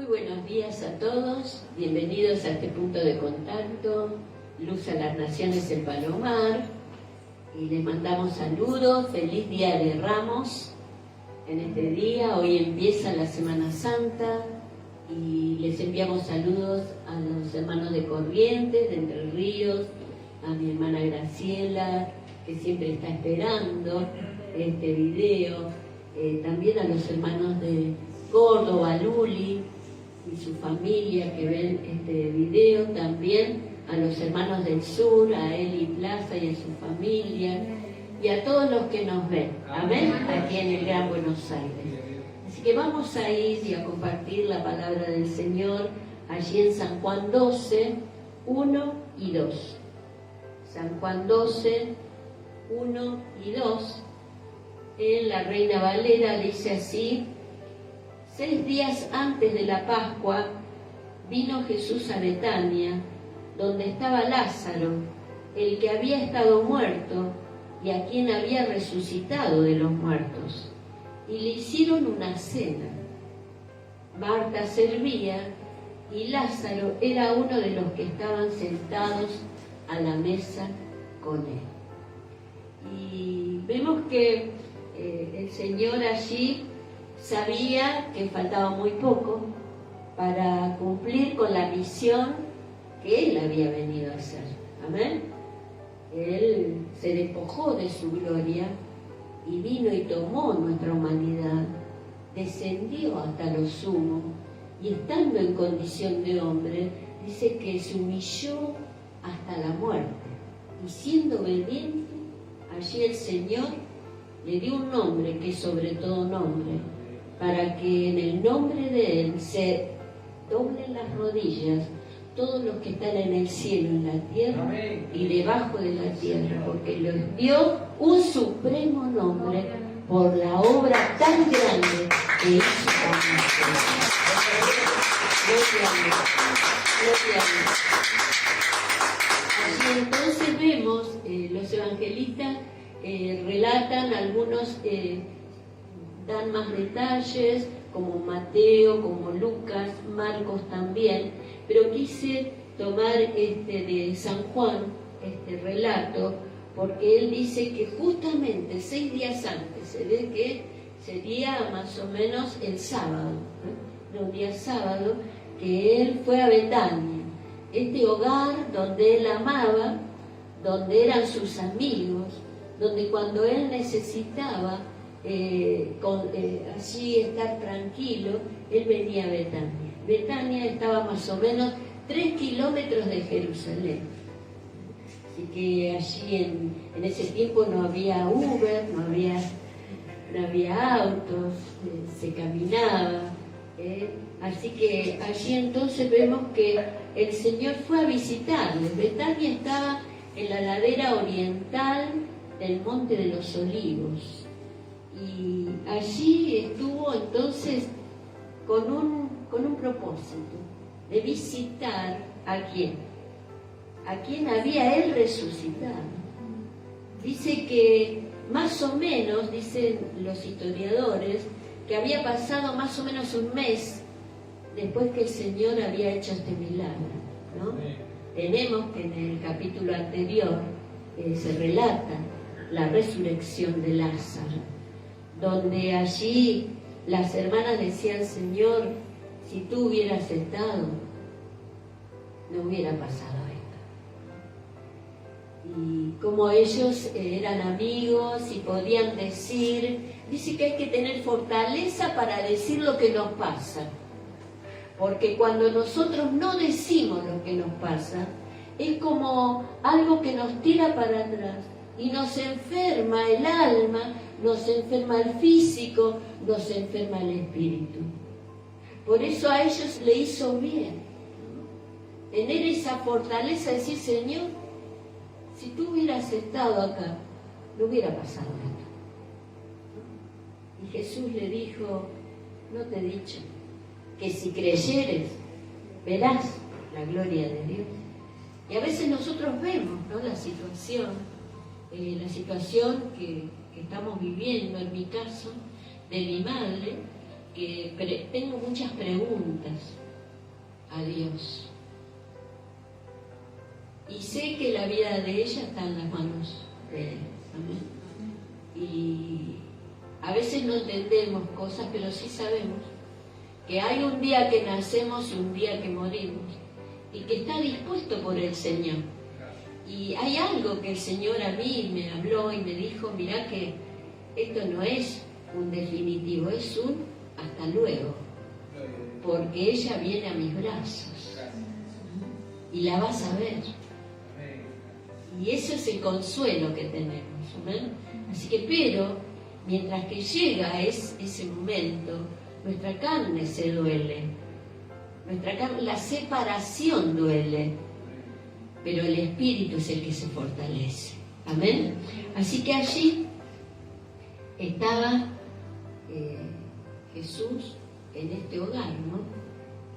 Muy buenos días a todos, bienvenidos a este punto de contacto, Luz a las Naciones El Palomar, y les mandamos saludos, feliz Día de Ramos en este día. Hoy empieza la Semana Santa y les enviamos saludos a los hermanos de Corrientes, de Entre Ríos, a mi hermana Graciela, que siempre está esperando este video, también a los hermanos de Córdoba, Luli y su familia que ven este video, también a los hermanos del sur, a Eli Plaza y a su familia, y a todos los que nos ven, amén, aquí en el Gran Buenos Aires. Así que vamos a ir y a compartir la palabra del Señor allí en San Juan 12, 1 y 2. San Juan 12, 1 y 2, en la Reina Valera dice así: 6 días antes de la Pascua vino Jesús a Betania, donde estaba Lázaro, el que había estado muerto y a quien había resucitado de los muertos, y le hicieron una cena. Marta servía y Lázaro era uno de los que estaban sentados a la mesa con él. Y vemos que el Señor allí sabía que faltaba muy poco para cumplir con la misión que Él había venido a hacer. Amén. Él se despojó de su gloria y vino y tomó nuestra humanidad, descendió hasta lo sumo y estando en condición de hombre, dice que se humilló hasta la muerte. Y siendo obediente, allí el Señor le dio un nombre que es sobre todo nombre, para que en el nombre de Él se doblen las rodillas todos los que están en el cielo, en la tierra y debajo de la tierra, porque les dio un supremo nombre por la obra tan grande que hizo con nosotros. Gloria a Dios. Gloria a Dios. Así entonces vemos, los evangelistas relatan, algunos dan más detalles, como Mateo, como Lucas, Marcos también, pero quise tomar de San Juan, este relato, porque él dice que justamente 6 días antes, se ve que sería más o menos el sábado, un día sábado, que él fue a Betania, este hogar donde él amaba, donde eran sus amigos, donde cuando él necesitaba allí estar tranquilo, él venía a Betania. Betania estaba más o menos 3 kilómetros de Jerusalén. Así que allí en ese tiempo no había Uber, no había autos, se caminaba. Así que allí entonces vemos que el Señor fue a visitarles. Betania estaba en la ladera oriental del Monte de los Olivos. Y allí estuvo entonces con un propósito de visitar a quien había él resucitado. Dice que más o menos, dicen los historiadores, que había pasado más o menos un mes después que el Señor había hecho este milagro, ¿no? Tenemos que en el capítulo anterior se relata la resurrección de Lázaro, donde allí las hermanas decían: Señor, si tú hubieras estado, no hubiera pasado esto. Y como ellos eran amigos y podían decir, dice que hay que tener fortaleza para decir lo que nos pasa, porque cuando nosotros no decimos lo que nos pasa, es como algo que nos tira para atrás y nos enferma el alma, nos enferma el físico, nos enferma el espíritu. Por eso a ellos le hizo bien tener esa fortaleza de decir: Señor, si tú hubieras estado acá, no hubiera pasado esto. Y Jesús le dijo: ¿no te he dicho que si creyeres verás la gloria de Dios? Y a veces nosotros vemos, ¿no?, la situación que estamos viviendo, en mi caso, de mi madre, que tengo muchas preguntas a Dios. Y sé que la vida de ella está en las manos de Él. Amén. Y a veces no entendemos cosas, pero sí sabemos que hay un día que nacemos y un día que morimos, y que está dispuesto por el Señor. Y hay algo que el Señor a mí me habló y me dijo: mirá que esto no es un definitivo, es un hasta luego, porque ella viene a mis brazos y la vas a ver. Y ese es el consuelo que tenemos, ¿amén? Así que, pero mientras que llega ese momento, nuestra carne se duele, nuestra carne, la separación duele, pero el Espíritu es el que se fortalece. Amén. Así que allí estaba Jesús en este hogar, ¿no?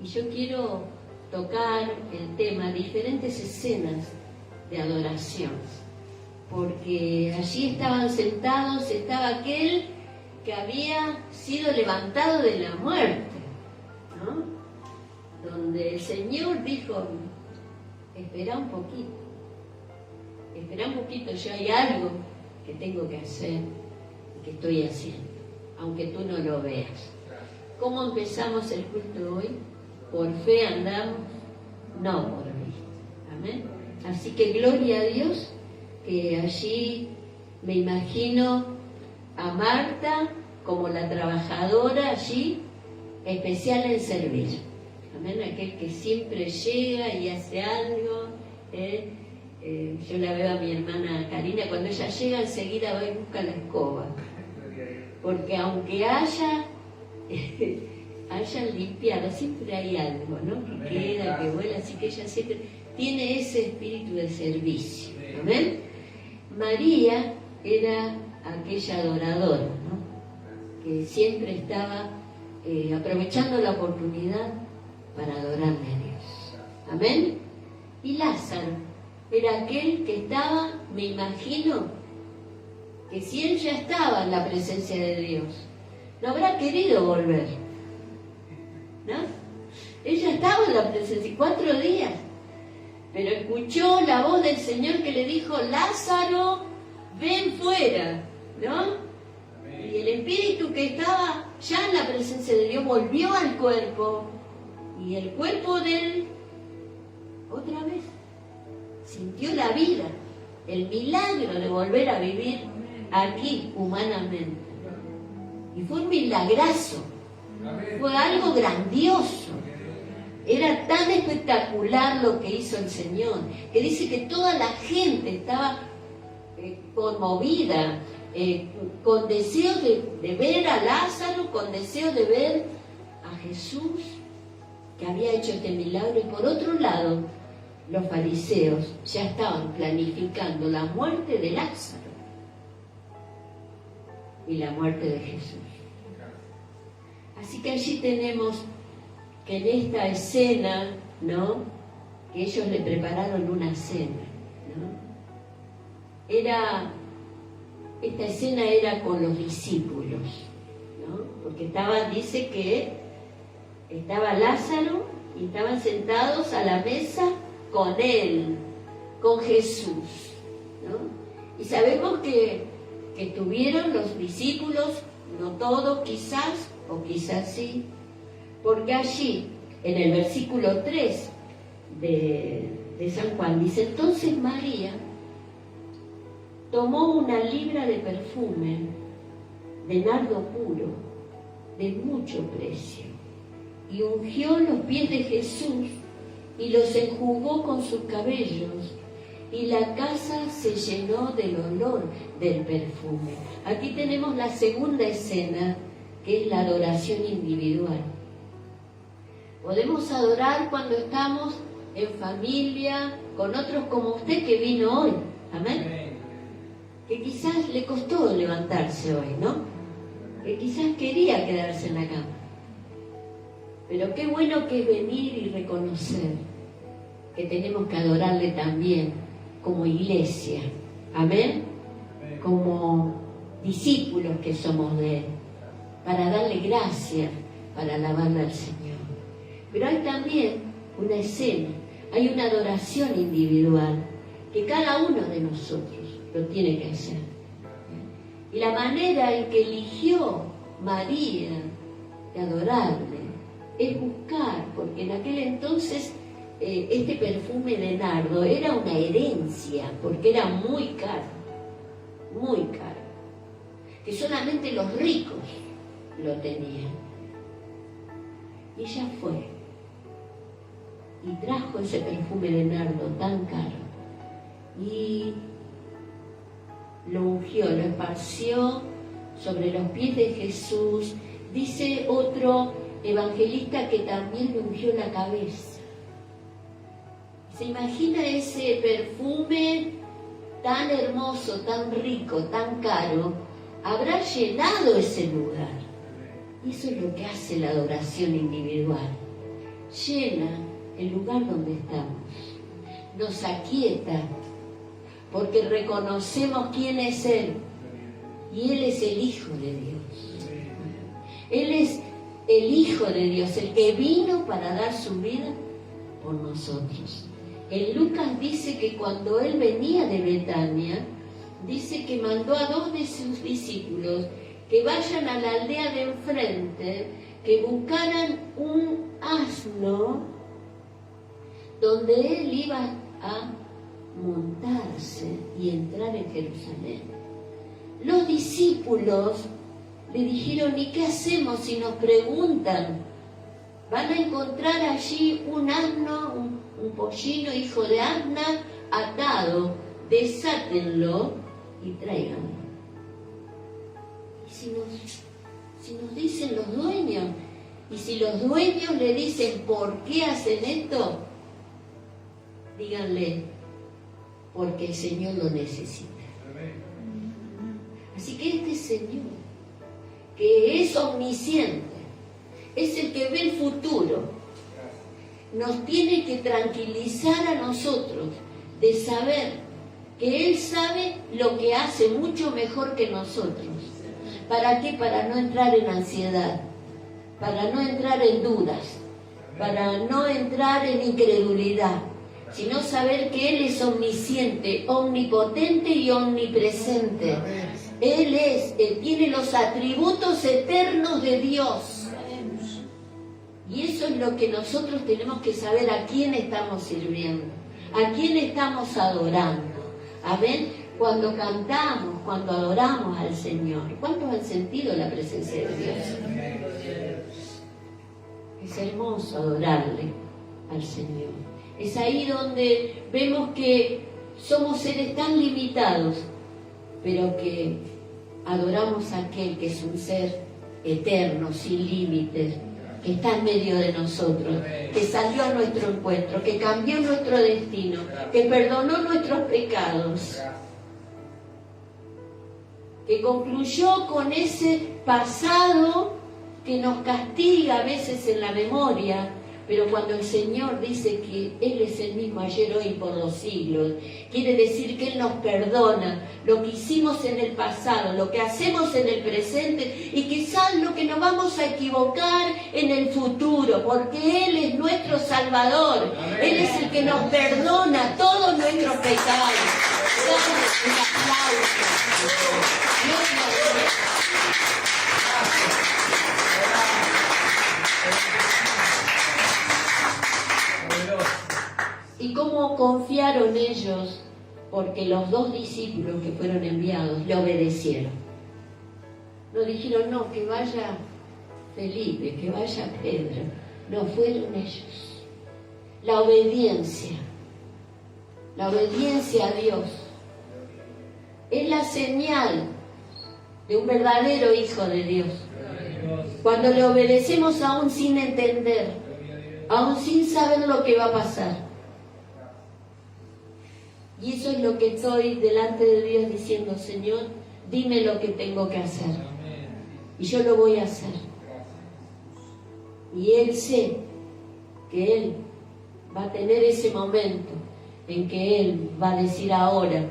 Y yo quiero tocar el tema, diferentes escenas de adoración, porque allí estaban sentados, estaba aquel que había sido levantado de la muerte, ¿no? Donde el Señor dijo: espera un poquito, yo hay algo que tengo que hacer y que estoy haciendo, aunque tú no lo veas. ¿Cómo empezamos el culto hoy? Por fe andamos, no por vista. Amén. Así que gloria a Dios, que allí me imagino a Marta como la trabajadora allí, especial en servir. Amén. Aquel que siempre llega y hace algo. Yo la veo a mi hermana Karina, cuando ella llega enseguida va y busca la escoba. Porque aunque hayan limpiado, siempre hay algo, ¿no? Que queda, que vuela, así que ella siempre tiene ese espíritu de servicio. ¿Amén? María era aquella adoradora, ¿no? Que siempre estaba aprovechando la oportunidad para adorarle a Dios. Amén. Y Lázaro era aquel que estaba, me imagino, que si él ya estaba en la presencia de Dios, no habrá querido volver, ¿no? Ella estaba en la presencia 4 días, pero escuchó la voz del Señor que le dijo: Lázaro, ven fuera, ¿no? Y el espíritu que estaba ya en la presencia de Dios volvió al cuerpo, y el cuerpo de él otra vez sintió la vida, el milagro de volver a vivir aquí humanamente. Y fue un milagrazo, fue algo grandioso. Era tan espectacular lo que hizo el Señor, que dice que toda la gente estaba conmovida, con deseo de ver a Lázaro, con deseo de ver a Jesús, que había hecho este milagro. Y por otro lado, los fariseos ya estaban planificando la muerte de Lázaro y la muerte de Jesús. Así que allí tenemos que en esta escena, ¿no?, que ellos le prepararon una cena, ¿no? Esta escena era con los discípulos, ¿no? Porque dice que estaba Lázaro y estaban sentados a la mesa con él, con Jesús, ¿no? Y sabemos que estuvieron los discípulos, no todos quizás, o quizás sí, porque allí, en el versículo 3 de San Juan, dice: entonces María tomó una libra de perfume de nardo puro, de mucho precio, y ungió los pies de Jesús y los enjugó con sus cabellos, y la casa se llenó del olor del perfume. Aquí tenemos la segunda escena, que es la adoración individual. Podemos adorar cuando estamos en familia, con otros como usted que vino hoy. Amén. Que quizás le costó levantarse hoy, ¿no? Que quizás quería quedarse en la cama. Pero qué bueno que es venir y reconocer que tenemos que adorarle también como iglesia. Amén. Como discípulos que somos de Él. Para darle gracias, para alabarle al Señor. Pero hay también una escena, hay una adoración individual que cada uno de nosotros lo tiene que hacer. Y la manera en que eligió María de adorarle es buscar, porque en aquel entonces este perfume de nardo era una herencia, porque era muy caro, que solamente los ricos lo tenían. Y ella fue y trajo ese perfume de nardo tan caro y lo ungió, lo esparció sobre los pies de Jesús. Dice otro evangelista que también le ungió la cabeza. ¿Se imagina ese perfume tan hermoso, tan rico, tan caro? Habrá llenado ese lugar. Y eso es lo que hace la adoración individual. Llena el lugar donde estamos. Nos aquieta, porque reconocemos quién es Él. Y Él es el Hijo de Dios. Él es el Hijo de Dios, el que vino para dar su vida por nosotros. En Lucas dice que cuando Él venía de Betania, dice que mandó a 2 de sus discípulos que vayan a la aldea de enfrente, que buscaran un asno donde Él iba a montarse y entrar en Jerusalén. Los discípulos le dijeron: ¿y qué hacemos si nos preguntan? Van a encontrar allí un asno, un pollino hijo de asna atado, desátenlo y tráiganlo. Y si nos dicen los dueños, y si los dueños le dicen ¿por qué hacen esto? Díganle: porque el Señor lo necesita. Así que este Señor, que es omnisciente, es el que ve el futuro, nos tiene que tranquilizar a nosotros de saber que Él sabe lo que hace mucho mejor que nosotros. ¿Para qué? Para no entrar en ansiedad, para no entrar en dudas, para no entrar en incredulidad, sino saber que Él es omnisciente, omnipotente y omnipresente. Él tiene los atributos eternos de Dios. Y eso es lo que nosotros tenemos que saber: a quién estamos sirviendo, a quién estamos adorando. Amén. Cuando cantamos, cuando adoramos al Señor, ¿cuántos han sentido la presencia de Dios? Es hermoso adorarle al Señor. Es ahí donde vemos que somos seres tan limitados, pero que adoramos a aquel que es un ser eterno, sin límites, que está en medio de nosotros, que salió a nuestro encuentro, que cambió nuestro destino, que perdonó nuestros pecados, que concluyó con ese pasado que nos castiga a veces en la memoria, pero cuando el Señor dice que Él es el mismo ayer, hoy y por los siglos, quiere decir que Él nos perdona lo que hicimos en el pasado, lo que hacemos en el presente y quizás lo que nos vamos a equivocar en el futuro, porque Él es nuestro Salvador. Amén. Él es el que nos perdona todos nuestros pecados. Dale un aplauso. ¿Y cómo confiaron ellos? Porque los 2 discípulos que fueron enviados le obedecieron. No dijeron: no, que vaya Felipe, que vaya Pedro. No, fueron ellos. La obediencia a Dios es la señal de un verdadero hijo de Dios. Cuando le obedecemos aún sin entender, aún sin saber lo que va a pasar. Y eso es lo que estoy delante de Dios diciendo: Señor, dime lo que tengo que hacer. Y yo lo voy a hacer. Y Él sé que Él va a tener ese momento en que Él va a decir: ahora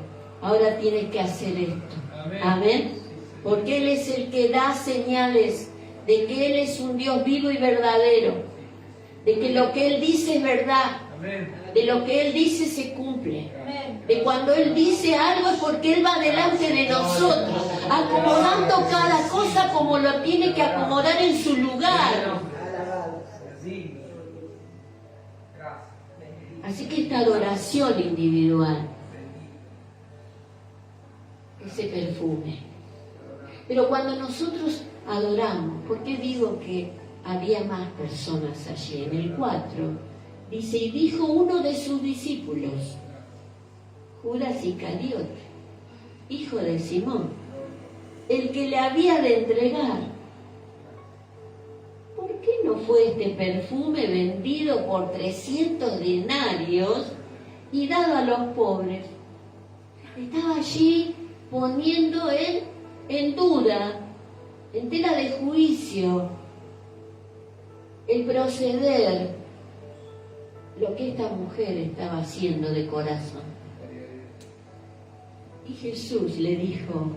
tienes que hacer esto. Amén. Porque Él es el que da señales de que Él es un Dios vivo y verdadero, de que lo que Él dice es verdad, de lo que Él dice se cumple, de cuando Él dice algo es porque Él va delante de nosotros, acomodando cada cosa como lo tiene que acomodar en su lugar. Así que esta adoración individual, ese perfume. Pero cuando nosotros adoramos, ¿por qué digo que había más personas allí? En el 4 dice, y dijo uno de sus discípulos, Judas Iscariote, hijo de Simón, el que le había de entregar, ¿por qué no fue este perfume vendido por 300 denarios y dado a los pobres? Estaba allí poniendo él en duda, en tela de juicio, el proceder, lo que esta mujer estaba haciendo de corazón. Y Jesús le dijo,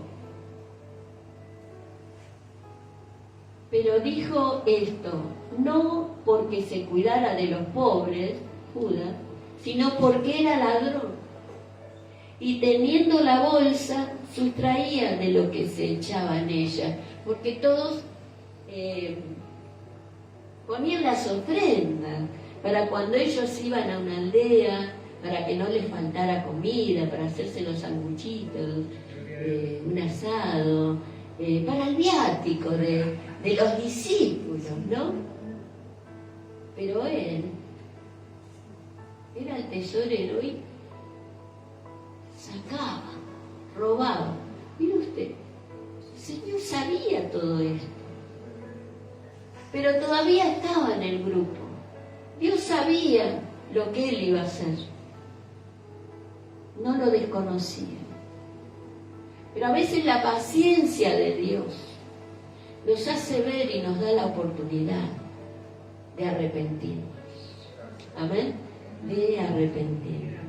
pero dijo esto, no porque se cuidara de los pobres, Judas, sino porque era ladrón. Y teniendo la bolsa, sustraía de lo que se echaba en ella, porque todos ponían las ofrendas para cuando ellos iban a una aldea, para que no les faltara comida, para hacerse los sanguchitos, un asado, para el viático de los discípulos, ¿no? Pero él era el tesorero y sacaba, robaba. Mire usted, el Señor sabía todo esto, pero todavía estaba en el grupo. Dios sabía lo que Él iba a hacer, no lo desconocía. Pero a veces la paciencia de Dios nos hace ver y nos da la oportunidad de arrepentirnos. Amén, de arrepentirnos.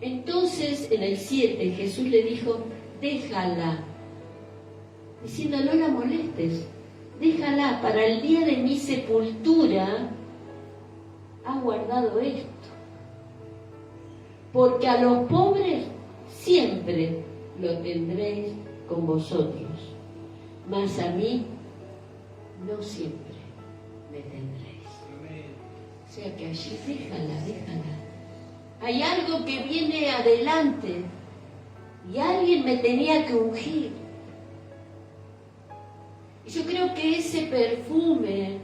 Entonces, en el 7, Jesús le dijo, déjala, diciendo, no la molestes, déjala, para el día de mi sepultura ha guardado esto. Porque a los pobres siempre lo tendréis con vosotros, mas a mí no siempre me tendréis. O sea que allí déjala. Hay algo que viene adelante y alguien me tenía que ungir. Y yo creo que ese perfume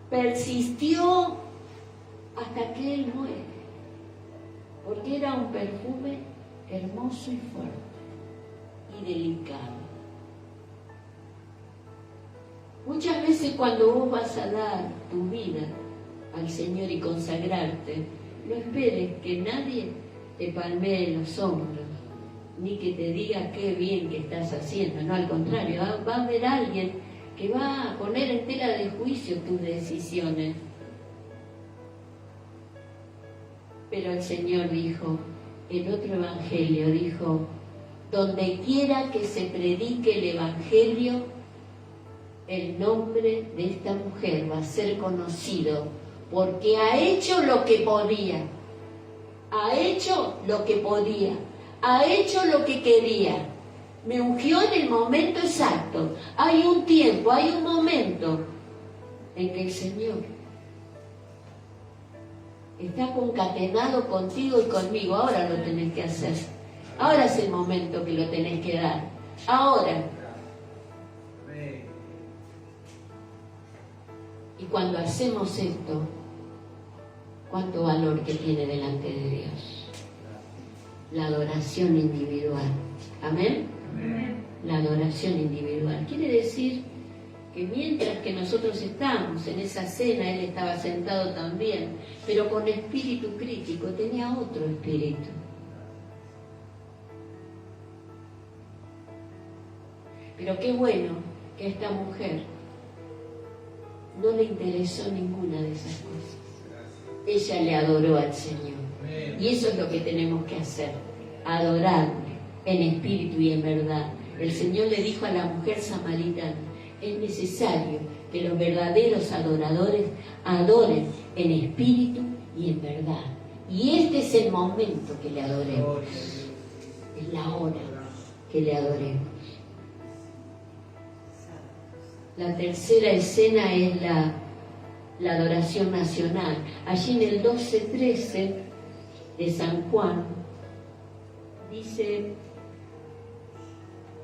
persistió hasta que Él muere, porque era un perfume hermoso y fuerte y delicado. Muchas veces cuando vos vas a dar tu vida al Señor y consagrarte, no esperes que nadie te palmee los hombros, ni que te diga qué bien que estás haciendo. No, al contrario, va a haber alguien que va a poner en tela de juicio tus decisiones. Pero el Señor dijo, en otro evangelio dijo, donde quiera que se predique el evangelio, el nombre de esta mujer va a ser conocido, porque ha hecho lo que podía, ha hecho lo que podía, ha hecho lo que quería, me ungió en el momento exacto. Hay un tiempo, hay un momento en que el Señor está concatenado contigo y conmigo. Ahora lo tenés que hacer, ahora es el momento que lo tenés que dar, ahora. Y cuando hacemos esto, cuánto valor que tiene delante de Dios. La adoración individual. ¿Amén? Amén. La adoración individual. Quiere decir que mientras que nosotros estamos en esa cena, Él estaba sentado también, pero con espíritu crítico, tenía otro espíritu. Pero qué bueno que a esta mujer no le interesó ninguna de esas cosas. Ella le adoró al Señor. Y eso es lo que tenemos que hacer, adorarle en espíritu y en verdad. El Señor le dijo a la mujer samaritana: es necesario que los verdaderos adoradores adoren en espíritu y en verdad. Y este es el momento que le adoremos. Es la hora que le adoremos. La tercera escena es la adoración nacional. Allí en el 12:13 de San Juan, dice,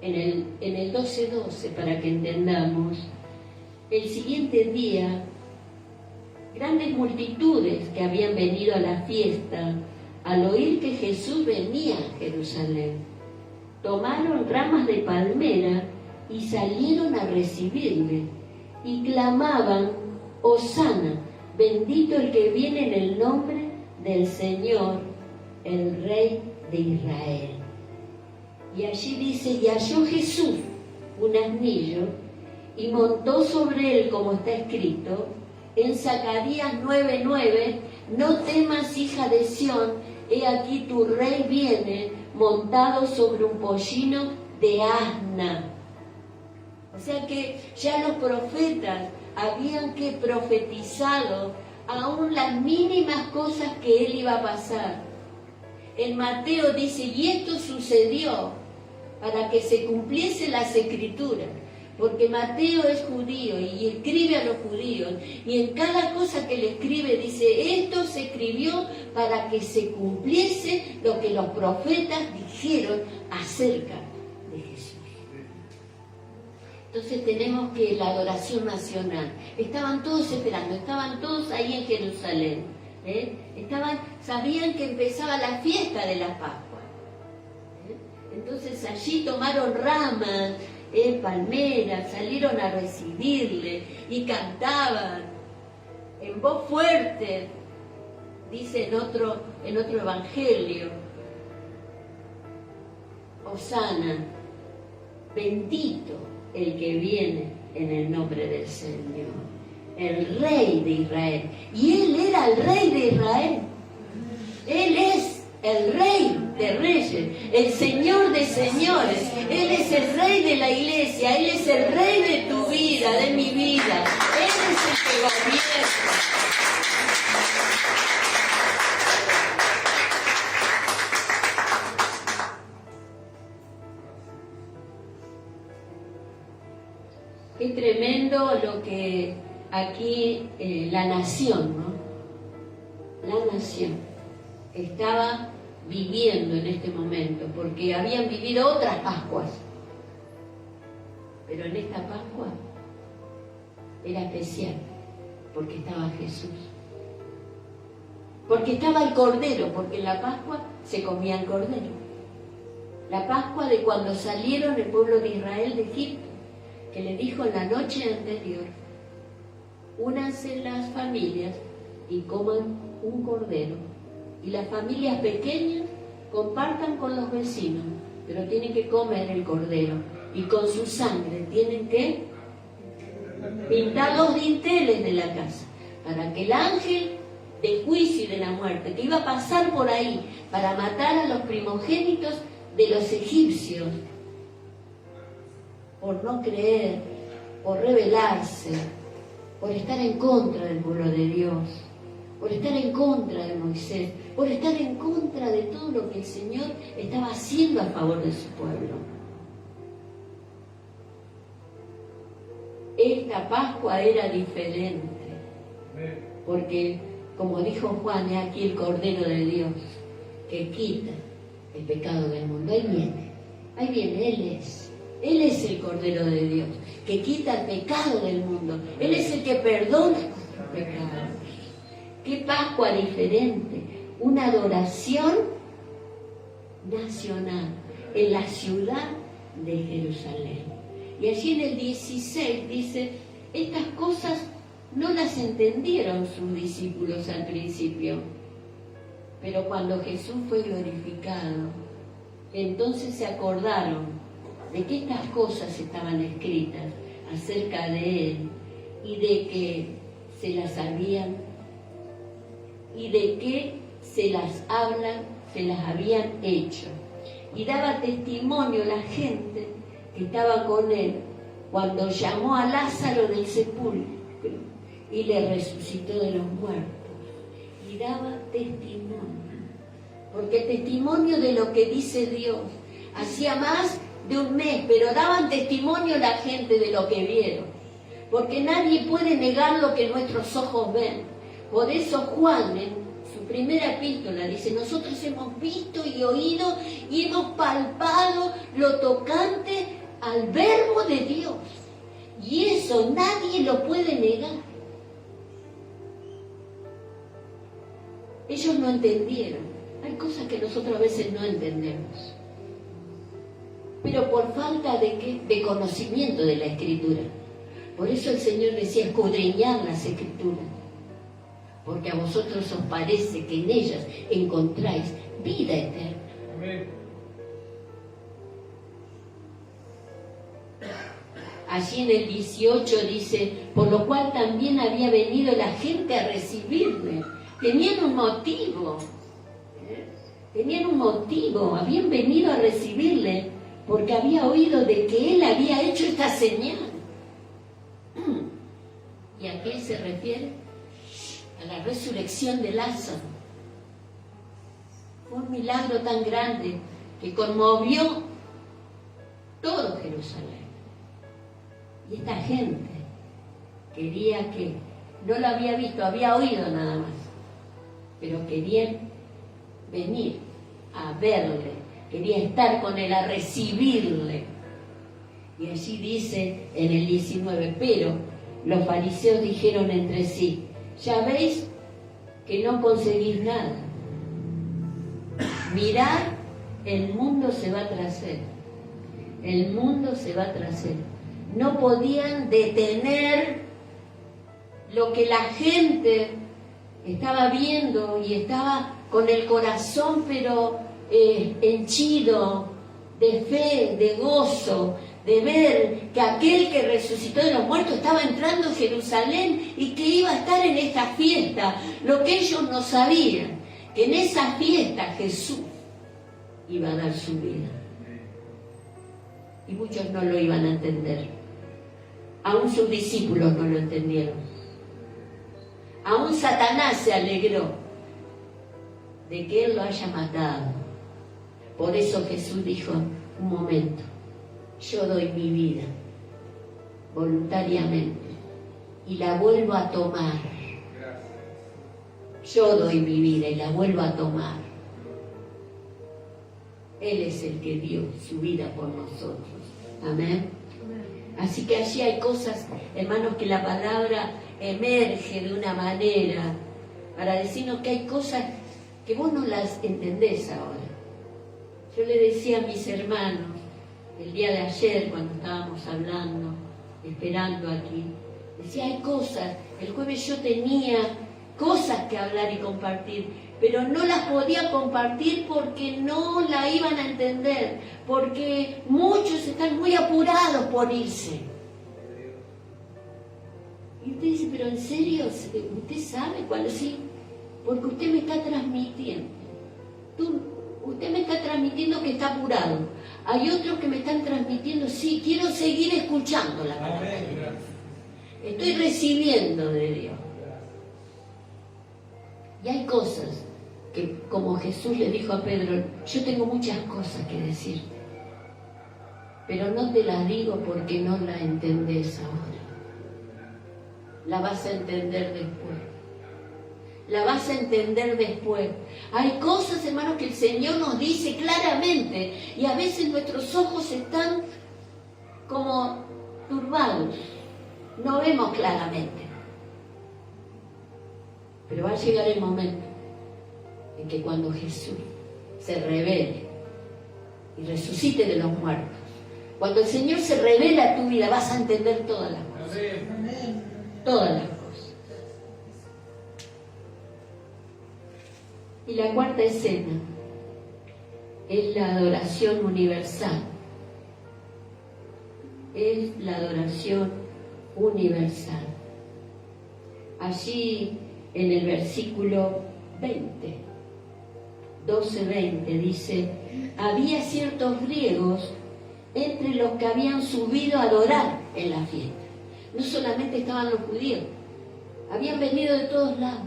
en el 12:12, para que entendamos, el siguiente día, grandes multitudes que habían venido a la fiesta, al oír que Jesús venía a Jerusalén, tomaron ramas de palmera y salieron a recibirle, y clamaban: Hosana, bendito el que viene en el nombre del Señor, el Rey de Israel. Y allí dice: y halló Jesús un asnillo, y montó sobre él, como está escrito en Zacarías 9:9: no temas, hija de Sión, he aquí tu rey viene, montado sobre un pollino de asna. O sea que ya los profetas habían que profetizado aún las mínimas cosas que él iba a pasar. En Mateo dice: y esto sucedió para que se cumpliese las escrituras, porque Mateo es judío y escribe a los judíos, y en cada cosa que le escribe dice: esto se escribió para que se cumpliese lo que los profetas dijeron acerca de Jesús. Entonces tenemos que la adoración nacional. Estaban todos esperando, estaban todos ahí en Jerusalén. Sabían que empezaba la fiesta de la Pascua. Entonces allí tomaron ramas, palmeras, salieron a recibirle y cantaban en voz fuerte. Dice en otro evangelio: Hosana, bendito el que viene en el nombre del Señor, el Rey de Israel. Y Él era el Rey de Israel. Él es el Rey de Reyes, el Señor de Señores. Él es el Rey de la Iglesia. Él es el Rey de tu vida, de mi vida. Él es el que gobierna. Qué tremendo lo que aquí la nación, ¿no? La nación estaba viviendo en este momento, porque habían vivido otras Pascuas, pero en esta Pascua era especial, porque estaba Jesús, porque estaba el Cordero, porque en la Pascua se comía el Cordero. La Pascua de cuando salieron el pueblo de Israel de Egipto, que le dijo en la noche anterior: únanse las familias y coman un cordero, y las familias pequeñas compartan con los vecinos, pero tienen que comer el cordero, y con su sangre tienen que pintar los dinteles de la casa, para que el ángel de juicio y de la muerte, que iba a pasar por ahí para matar a los primogénitos de los egipcios, por no creer, por rebelarse, por estar en contra del pueblo de Dios, por estar en contra de Moisés, por estar en contra de todo lo que el Señor estaba haciendo a favor de su pueblo. Esta Pascua era diferente, porque, como dijo Juan, es aquí el Cordero de Dios que quita el pecado del mundo. Ahí viene, Él es el Cordero de Dios, que quita el pecado del mundo. Él es el que perdona nuestros pecados. ¡Qué Pascua diferente! Una adoración nacional en la ciudad de Jerusalén. Y allí en el 16 dice: estas cosas no las entendieron sus discípulos al principio, pero cuando Jesús fue glorificado, entonces se acordaron de que estas cosas estaban escritas acerca de Él, y de que se las habían, y de que se las habían hecho. Y daba testimonio la gente que estaba con él cuando llamó a Lázaro del sepulcro y le resucitó de los muertos. Y daba testimonio, porque testimonio de lo que dice Dios. Hacía más de un mes, pero daban testimonio la gente de lo que vieron, porque nadie puede negar lo que nuestros ojos ven. Por eso Juan, en su primera epístola, dice: nosotros hemos visto y oído y hemos palpado lo tocante al verbo de Dios, y eso nadie lo puede negar. Ellos no entendieron. Hay cosas que nosotros a veces no entendemos, pero por falta de ¿qué? De conocimiento de la Escritura. Por eso el Señor decía: escudriñad las Escrituras, porque a vosotros os parece que en ellas encontráis vida eterna. Amén. Allí en el 18 dice: por lo cual también había venido la gente a recibirme. Tenían un motivo, habían venido a recibirle, porque había oído de que él había hecho esta señal. ¿Y a qué se refiere? A la resurrección de Lázaro. Fue un milagro tan grande que conmovió todo Jerusalén. Y esta gente quería que, no lo había visto, había oído nada más, pero querían venir a verle, quería estar con él, a recibirle. Y allí dice en el 19: pero los fariseos dijeron entre sí: ya veis que no conseguís nada. Mirad, el mundo se va tras él. El mundo se va tras él. No podían detener lo que la gente estaba viendo y estaba con el corazón pero henchido de fe, de gozo, de ver que aquel que resucitó de los muertos estaba entrando en Jerusalén y que iba a estar en esta fiesta. Lo que ellos no sabían, que en esa fiesta Jesús iba a dar su vida. Y muchos no lo iban a entender. Aún sus discípulos no lo entendieron. Aún Satanás se alegró de que él lo haya matado. Por eso Jesús dijo: un momento, yo doy mi vida voluntariamente y la vuelvo a tomar. Yo doy mi vida y la vuelvo a tomar. Él es el que dio su vida por nosotros. Amén. Así que allí hay cosas, hermanos, que la palabra emerge de una manera para decirnos que hay cosas que vos no las entendés ahora. Yo le decía a mis hermanos el día de ayer, cuando estábamos hablando, esperando aquí, decía: hay cosas, el jueves yo tenía cosas que hablar y compartir, pero no las podía compartir porque no la iban a entender, porque muchos están muy apurados por irse. Y usted dice: pero en serio, ¿usted sabe cuál es? Sí, porque usted me está transmitiendo. Usted me está transmitiendo que está apurado. Hay otros que me están transmitiendo: sí, quiero seguir escuchando la palabra. Estoy recibiendo de Dios. Y hay cosas que, como Jesús le dijo a Pedro: yo tengo muchas cosas que decirte, pero no te las digo porque no la entendés ahora. La vas a entender después. La vas a entender después. Hay cosas, hermanos, que el Señor nos dice claramente y a veces nuestros ojos están como turbados. No vemos claramente. Pero va a llegar el momento en que cuando Jesús se revele y resucite de los muertos, cuando el Señor se revela a tu vida, vas a entender todas las cosas. Amén. Todas las cosas. Y la cuarta escena es la adoración universal. Es la adoración universal. Allí en el versículo 20, 12-20 dice: había ciertos griegos entre los que habían subido a adorar en la fiesta. No solamente estaban los judíos, habían venido de todos lados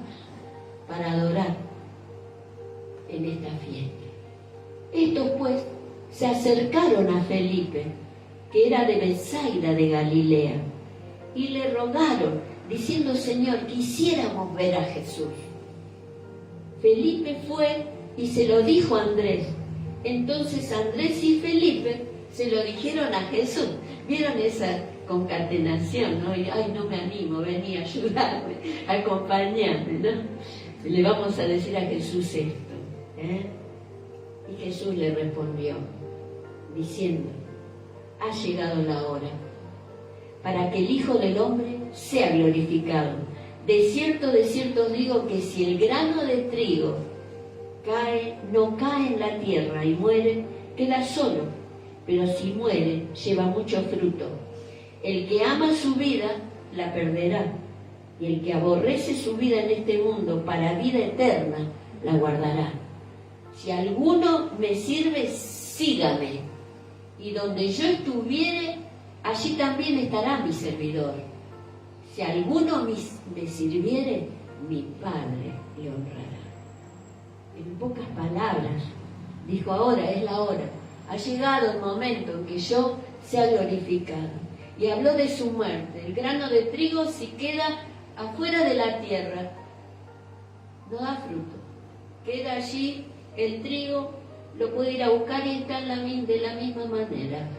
para adorar en esta fiesta. Estos pues se acercaron a Felipe, que era de Betsaida de Galilea, y le rogaron, diciendo: Señor, quisiéramos ver a Jesús. Felipe fue y se lo dijo a Andrés. Entonces Andrés y Felipe se lo dijeron a Jesús. ¿Vieron esa concatenación, no? Y, ay, no me animo, vení a ayudarme, acompañarme, ¿no? Le vamos a decir a Jesús esto, ¿eh? Y Jesús le respondió, diciendo: ha llegado la hora para que el Hijo del Hombre sea glorificado. De cierto os digo que si el grano de trigo no cae en la tierra y muere, queda solo, pero si muere, lleva mucho fruto. El que ama su vida, la perderá, y el que aborrece su vida en este mundo para vida eterna, la guardará. Si alguno me sirve, sígame, y donde yo estuviere, allí también estará mi servidor. Si alguno me sirviere, mi Padre le honrará. En pocas palabras, dijo: ahora es la hora, ha llegado el momento en que yo sea glorificado. Y habló de su muerte. El grano de trigo, si queda afuera de la tierra, no da fruto. Queda allí el trigo, lo puede ir a buscar y está de la misma manera.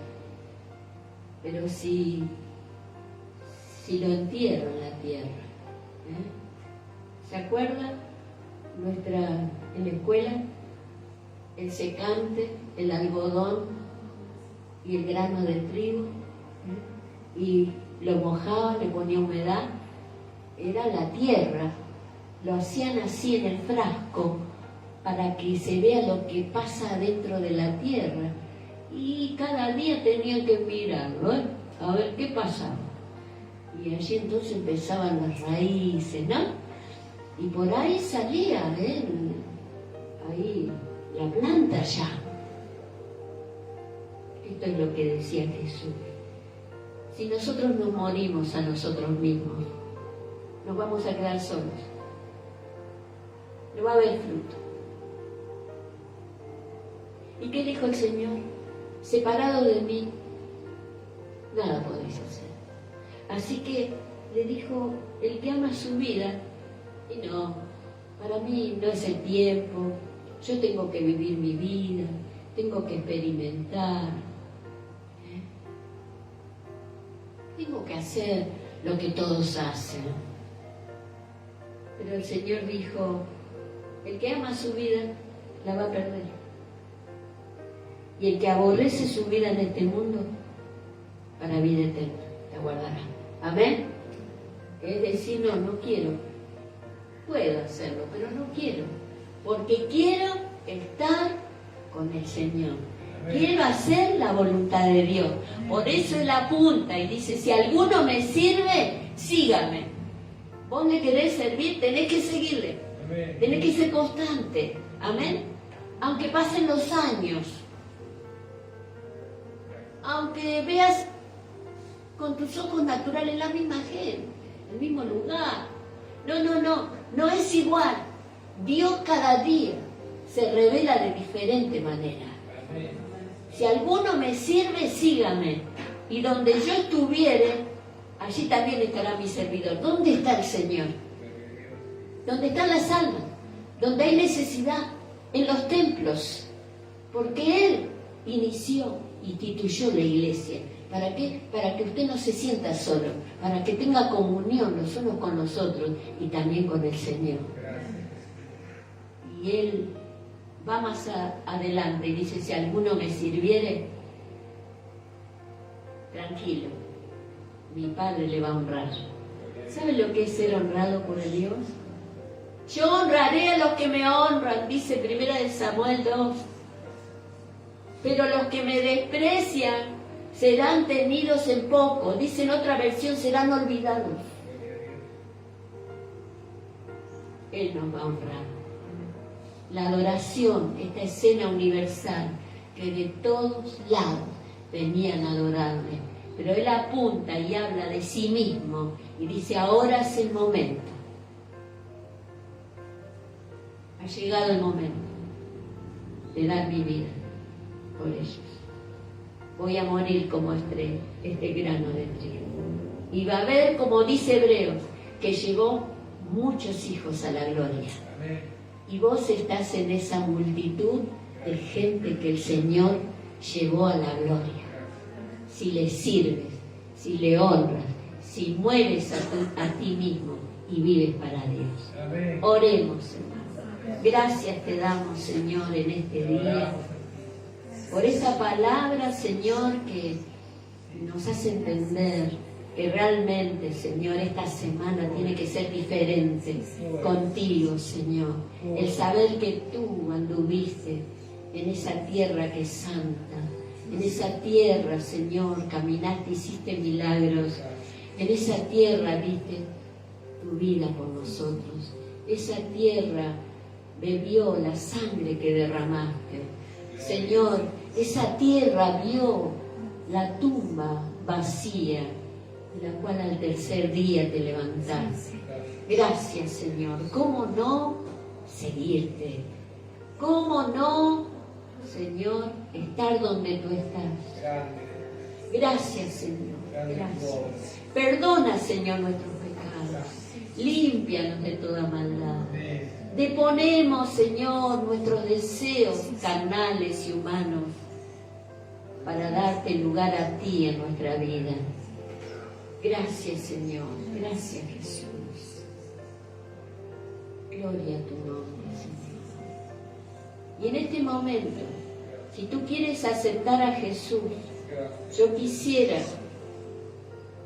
Pero si lo entierro en la tierra, ¿se acuerdan? En la escuela, el secante, el algodón y el grano de trigo, y lo mojaban, le ponía humedad, era la tierra, lo hacían así en el frasco para que se vea lo que pasa dentro de la tierra, y cada día tenían que mirarlo, a ver qué pasaba. Y allí entonces empezaban las raíces, ¿no? Y por ahí salía, ahí la planta ya. Esto es lo que decía Jesús. Si nosotros nos morimos a nosotros mismos, nos vamos a quedar solos. No va a haber fruto. ¿Y qué dijo el Señor? Separado de mí, nada podéis hacer. Así que le dijo: el que ama su vida, y no, para mí no es el tiempo, yo tengo que vivir mi vida, tengo que experimentar, tengo que hacer lo que todos hacen. Pero el Señor dijo: el que ama su vida, la va a perder. Y el que aborrece su vida en este mundo, para vida eterna, la guardará. Amén. Es decir, no quiero. Puedo hacerlo, pero no quiero. Porque quiero estar con el Señor. Amén. Quiero hacer la voluntad de Dios. Por eso Él apunta y dice: si alguno me sirve, sígame. Vos me querés servir, tenés que seguirle. Amén. Tenés que ser constante. Amén. Aunque pasen los años. Aunque veas con tus ojos naturales la misma gente, el mismo lugar. No es igual. Dios cada día se revela de diferente manera. Si alguno me sirve, sígame. Y donde yo estuviere, allí también estará mi servidor. ¿Dónde está el Señor? ¿Dónde están las almas? Donde hay necesidad, en los templos. Porque Él inició y instituyó la iglesia. ¿Para qué? Para que usted no se sienta solo, para que tenga comunión los unos con los otros y también con el Señor. Y Él va más adelante y dice: si alguno me sirviere, tranquilo, mi Padre le va a honrar. ¿Sabe lo que es ser honrado por el Dios? Yo honraré a los que me honran, dice 1 Samuel 2. Pero los que me desprecian serán tenidos en poco. Dice en otra versión: serán olvidados. Él nos va a honrar. La adoración, esta escena universal que de todos lados venían a adorarle. Pero Él apunta y habla de sí mismo y dice, ahora es el momento. Ha llegado el momento de dar mi vida por ellos. Voy a morir como este grano de trigo. Y va a haber, como dice Hebreos, que llevó muchos hijos a la gloria. Amén. Y vos estás en esa multitud de gente que el Señor llevó a la gloria. Si le sirves, si le honras, si mueres a ti mismo y vives para Dios. Amén. Oremos, hermano. Gracias te damos, Señor, en este día, por esa palabra, Señor, que nos hace entender que realmente, Señor, esta semana tiene que ser diferente contigo, Señor. El saber que tú anduviste en esa tierra que es santa, en esa tierra, Señor, caminaste, hiciste milagros, en esa tierra diste tu vida por nosotros, esa tierra bebió la sangre que derramaste. Señor, esa tierra vio la tumba vacía, de la cual al tercer día te levantaste. Gracias, Señor. ¿Cómo no seguirte? ¿Cómo no, Señor, estar donde tú estás? Gracias, Señor. Gracias. Perdona, Señor, nuestros pecados. Límpianos de toda maldad. Deponemos, Señor, nuestros deseos carnales y humanos para darte lugar a ti en nuestra vida. Gracias, Señor. Gracias, Jesús. Gloria a tu nombre, Señor. Y en este momento, si tú quieres aceptar a Jesús, yo quisiera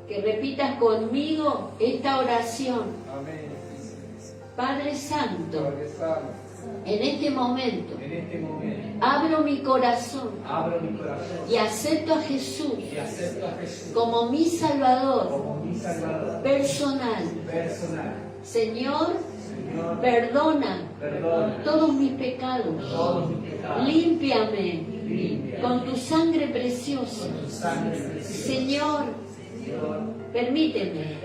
que repitas conmigo esta oración. Amén. Padre Santo, en este momento, abro mi corazón y acepto a Jesús como mi Salvador personal. Señor, perdona todos mis pecados. Límpiame con tu sangre preciosa. Señor, permíteme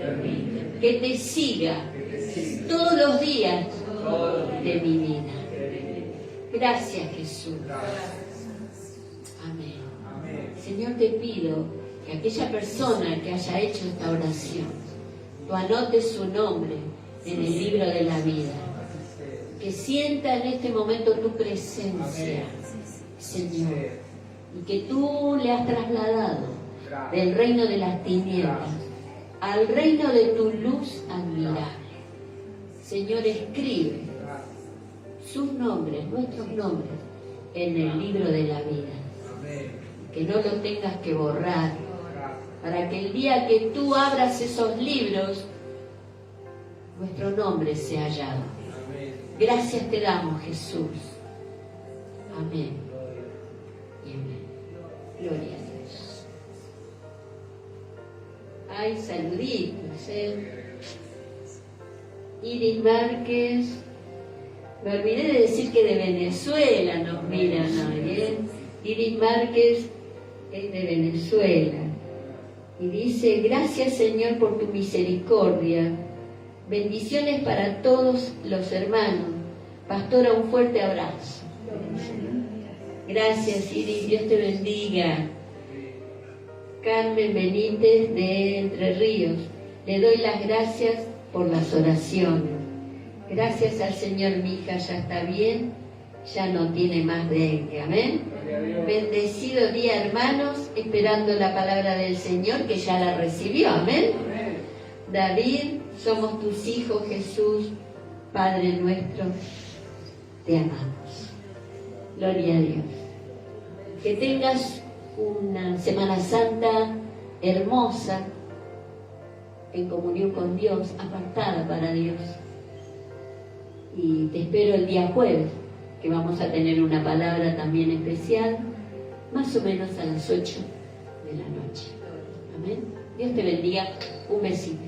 que te siga todos los días de mi vida. Gracias, Jesús. Amén. Señor, te pido que aquella persona que haya hecho esta oración, tú anotes su nombre en el libro de la vida. Que sienta en este momento tu presencia, Señor. Y que tú le has trasladado del reino de las tinieblas al reino de tu luz admirable. Señor, escribe sus nombres, nuestros nombres, en el libro de la vida. Que no lo tengas que borrar, para que el día que tú abras esos libros, nuestro nombre sea hallado. Gracias te damos, Jesús. Amén. Y amén. Gloria a Dios. Ay, saluditos, Iris Márquez, me olvidé de decir que de Venezuela nos miran hoy, Iris Márquez es de Venezuela y dice: gracias, Señor, por tu misericordia, bendiciones para todos los hermanos. Pastora, un fuerte abrazo. Gracias, Iris, Dios te bendiga. Carmen Benítez de Entre Ríos, le doy las gracias por las oraciones. Gracias al Señor, mi hija ya está bien, ya no tiene más dengue. Amén. Bendecido día, hermanos, esperando la palabra del Señor, que ya la recibió. Amén. David, somos tus hijos, Jesús, Padre nuestro, te amamos. Gloria a Dios. Que tengas una Semana Santa hermosa, en comunión con Dios, apartada para Dios. Y te espero el día jueves, que vamos a tener una palabra también especial, más o menos a las 8 de la noche. Amén. Dios te bendiga. Un besito.